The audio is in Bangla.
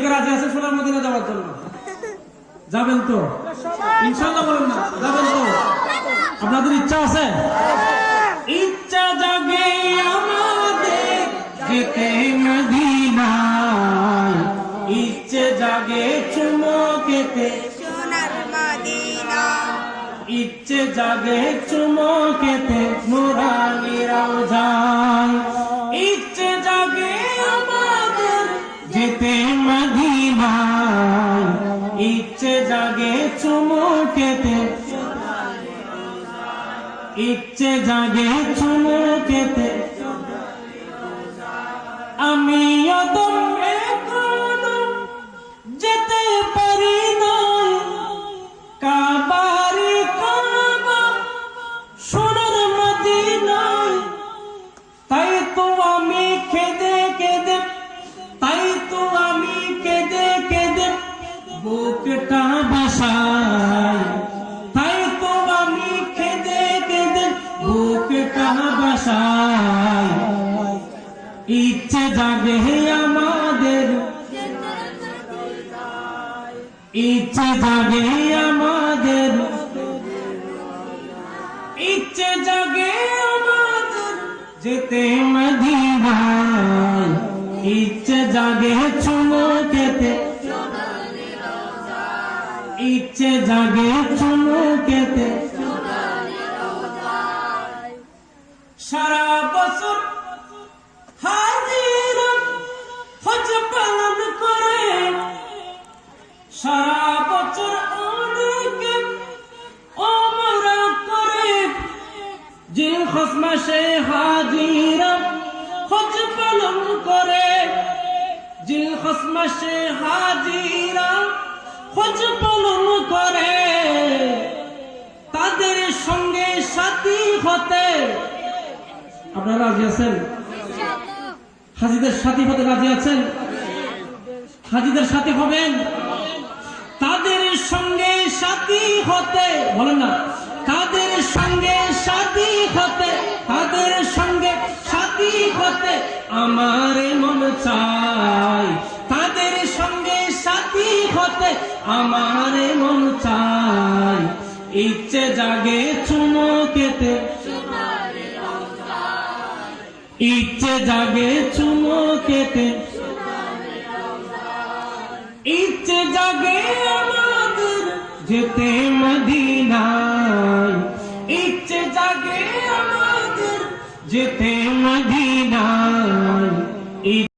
কে রাজি আছে সোনার মদিনা যাওয়ার জন্য? যাবেন তো ইনশাআল্লাহ? বলেন না, যাবেন তো? আপনাদের ইচ্ছা আছে? ইচ্ছা জাগে আমাদের যেতে মদিনায়, ইচ্ছে জাগে চুমকেতে সোনার মদিনা, ইচ্ছে জাগে চুমকেতে নুরানি রওজায়, ইচ্ছে জাগে আমাদের যেতে মদিনায়, ইচ্ছে জাগে চুমকেতে, ইচ্ছে জাগে চুমকেতে। আমি অদম এখনো যেতে পারি না কাবারি কাবা সোনার মদিনায়, তাই তো আমি কেঁদে কেঁদে, তাই তো আমি কেঁদে কেঁদে বুকটা ভাসাই, তাই তো আমি কেঁদে কেঁদে বুকটা ভাসাই। ইচ্ছে জাগে আমাদের, ইচ্ছে জাগে আমাদের, ইচ্ছে জাগে আমাদের যেতে মদিনায়, ইচ্ছে জাগে চুমকেতে, ইচ্ছে জাগে চুমকেতে। সারা বছর হাজিরা হজ পালন করে, সারা বছর অনেকে ওমরা করে, জিলহজ মাসে হাজিরা হজ পালন করে, জিলহজ মাসে হাজিরা হজ পালন করে। তাদের সঙ্গে সাথী হতে আপনারা রাজি আছেন? হাজিদের সাথী হতে রাজি আছেন? হাজিদের সাথী হবেন? তাদের সঙ্গে সাথী হতে, বলেন না, তাদের সঙ্গে সাথী হতে, তাদের সঙ্গে সাথী হতে আমার মন চাই, তাদের সঙ্গে সাথী হতে আমার মন চাই। ইচ্ছে জাগে চুমকেতে, ইচ্ছে জাগে চুমকেতে, ইচ্ছে জাগে আমাদের যেতে মদিনায়, ইচ্ছে জাগে আমাদের যেতে মদিনায়।